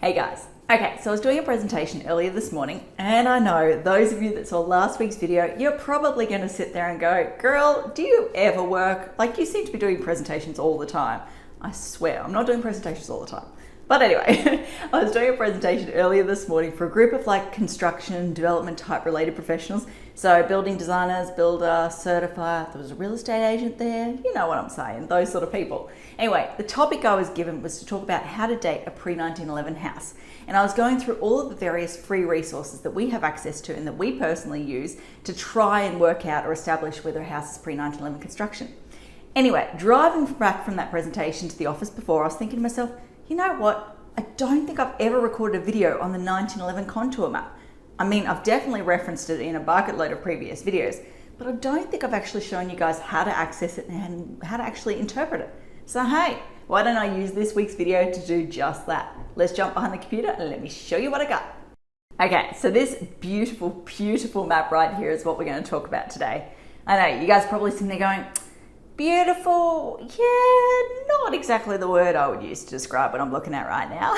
Hey guys. Okay, so I was doing a presentation earlier this morning, and I know those of you that saw last week's video, you're probably going to sit there and go, girl, do you ever work? Like, you seem to be doing presentations all the time. I swear, I'm not doing presentations all the time. But anyway, I was doing a presentation earlier this morning for a group of like construction, development type related professionals. So building designers, builder, certifier, there was a real estate agent there, you know what I'm saying, those sort of people. Anyway, the topic I was given was to talk about how to date a pre-1911 house. And I was going through all of the various free resources that we have access to and that we personally use to try and work out or establish whether a house is pre-1911 construction. Anyway, driving back from that presentation to the office before, I was thinking to myself, you know what? I don't think I've ever recorded a video on the 1911 contour map. I mean, I've definitely referenced it in a bucket load of previous videos, but I don't think I've actually shown you guys how to access it and how to actually interpret it. So hey, why don't I use this week's video to do just that? Let's jump behind the computer and let me show you what I got. Okay, so this beautiful, beautiful map right here is what we're going to talk about today. I know, you guys are probably sitting there going, beautiful, yeah, not exactly the word I would use to describe what I'm looking at right now.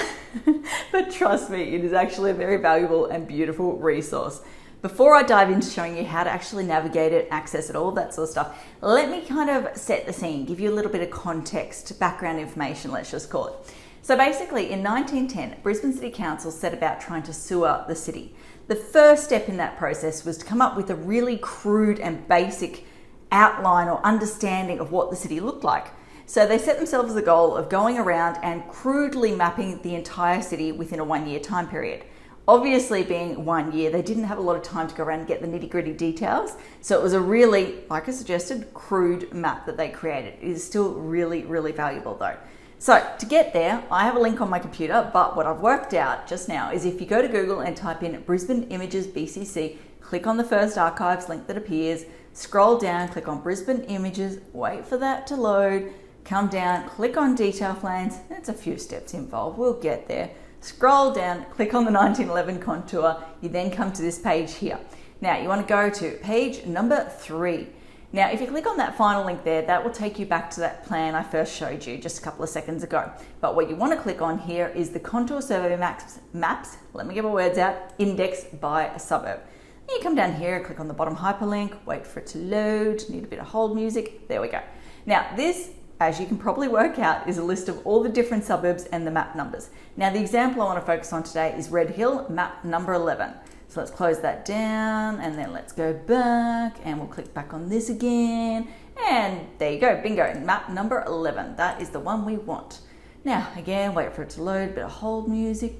But trust me, it is actually a very valuable and beautiful resource. Before I dive into showing you how to actually navigate it, access it, all that sort of stuff, let me kind of set the scene, give you a little bit of context, background information, let's just call it. So basically in 1910, Brisbane City Council set about trying to sewer the city. The first step in that process was to come up with a really crude and basic outline or understanding of what the city looked like. So they set themselves the goal of going around and crudely mapping the entire city within a 1-year time period. Obviously, being 1 year, they didn't have a lot of time to go around and get the nitty-gritty details. So it was a really, like I suggested, crude map that they created. It is still really, really valuable though. So to get there, I have a link on my computer, but what I've worked out just now is if you go to Google and type in Brisbane Images BCC, click on the first archives link that appears, scroll down, click on Brisbane Images, wait for that to load, come down, click on detail plans. It's a few steps involved, we'll get there. Scroll down, click on the 1911 contour, you then come to this page here. Now you want to go to page number 3. Now if you click on that final link there, that will take you back to that plan I first showed you just a couple of seconds ago. But what you want to click on here is the contour survey maps, let me get my words out, indexed by suburb. You come down here, click on the bottom hyperlink, wait for it to load, need a bit of hold music, there we go. Now this, as you can probably work out, is a list of all the different suburbs and the map numbers. Now the example I want to focus on today is Red Hill, map number 11. So let's close that down and then let's go back and we'll click back on this again. And there you go, bingo, map number 11. That is the one we want. Now again, wait for it to load, bit of hold music.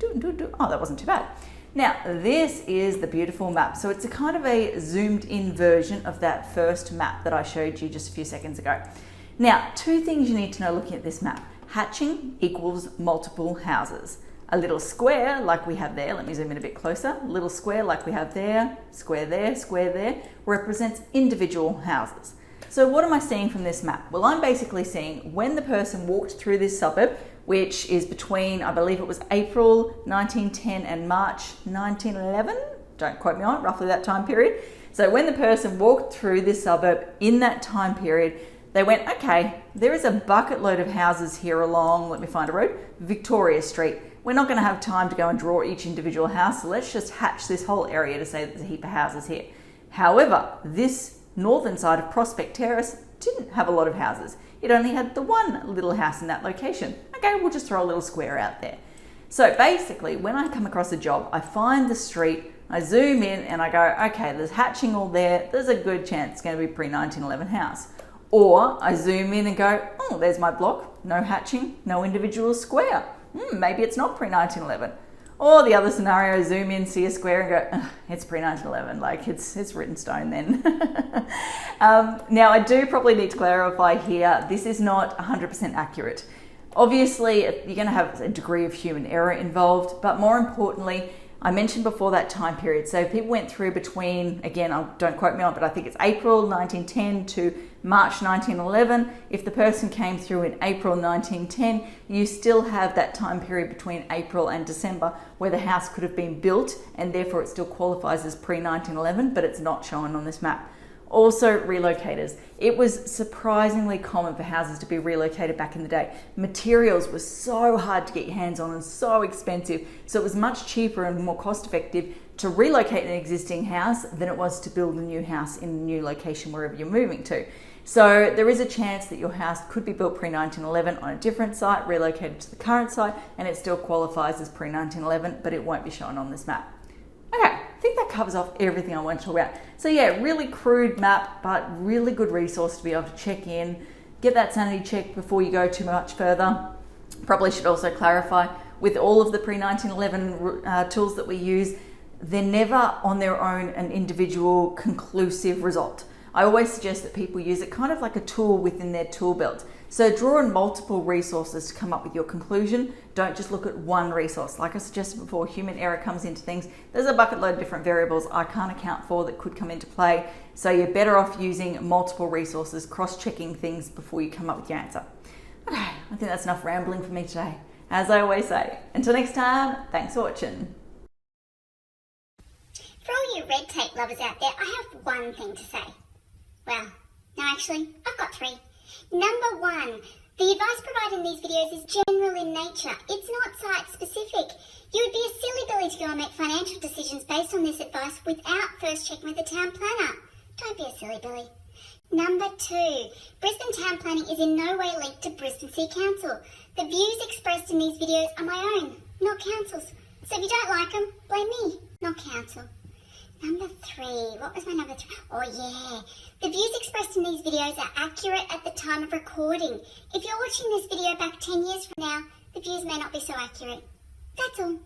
Oh, that wasn't too bad. Now, this is the beautiful map. So it's a kind of a zoomed in version of that first map that I showed you just a few seconds ago. Now, 2 things you need to know looking at this map. Hatching equals multiple houses. A little square like we have there, let me zoom in a bit closer, a little square like we have there, square there, represents individual houses. So what am I seeing from this map? Well, I'm basically seeing when the person walked through this suburb, which is between, I believe it was April 1910 and March 1911, don't quote me on it, roughly that time period. So when the person walked through this suburb in that time period, they went, okay, there is a bucket load of houses here along, let me find a road, Victoria Street. We're not going to have time to go and draw each individual house, so let's just hatch this whole area to say that there's a heap of houses here. However, this northern side of Prospect Terrace didn't have a lot of houses. It only had the one little house in that location. Okay, we'll just throw a little square out there. So basically, when I come across a job, I find the street, I zoom in and I go, okay, there's hatching all there. There's a good chance it's going to be pre-1911 house. Or I zoom in and go, oh, there's my block, no hatching, no individual square. Maybe it's not pre-1911. Or the other scenario, zoom in, see a square and go, it's pre-1911, like it's written stone then. Now I do probably need to clarify here, this is not 100% accurate. Obviously, you're going to have a degree of human error involved, but more importantly, I mentioned before that time period. So people went through between, again, don't quote me on it, but I think it's April 1910 to March 1911. If the person came through in April 1910, you still have that time period between April and December where the house could have been built and therefore it still qualifies as pre-1911, but it's not shown on this map. Also, relocators. It was surprisingly common for houses to be relocated back in the day. Materials were so hard to get your hands on and so expensive, so it was much cheaper and more cost effective to relocate an existing house than it was to build a new house in a new location wherever you're moving to. So there is a chance that your house could be built pre-1911 on a different site, relocated to the current site, and it still qualifies as pre-1911, but it won't be shown on this map. Okay, I think that covers off everything I want to talk about. So yeah, really crude map, but really good resource to be able to check in, get that sanity check before you go too much further. Probably should also clarify, with all of the pre-1911 tools that we use, they're never on their own an individual conclusive result. I always suggest that people use it kind of like a tool within their tool belt. So draw on multiple resources to come up with your conclusion. Don't just look at one resource. Like I suggested before, human error comes into things. There's a bucket load of different variables I can't account for that could come into play. So you're better off using multiple resources, cross-checking things before you come up with your answer. Okay, I think that's enough rambling for me today. As I always say, until next time, thanks for watching. For all you red tape lovers out there, I have one thing to say. Well, no, actually, I've got three. Number one, the advice provided in these videos is general in nature. It's not site-specific. You would be a silly billy to go and make financial decisions based on this advice without first checking with the town planner. Don't be a silly billy. Number two, Brisbane town planning is in no way linked to Brisbane City Council. The views expressed in these videos are my own, not council's. So if you don't like them, blame me, not council. Number three, what was my number three? Oh yeah, the views expressed in these videos are accurate at the time of recording. If you're watching this video back 10 years from now, the views may not be so accurate. That's all.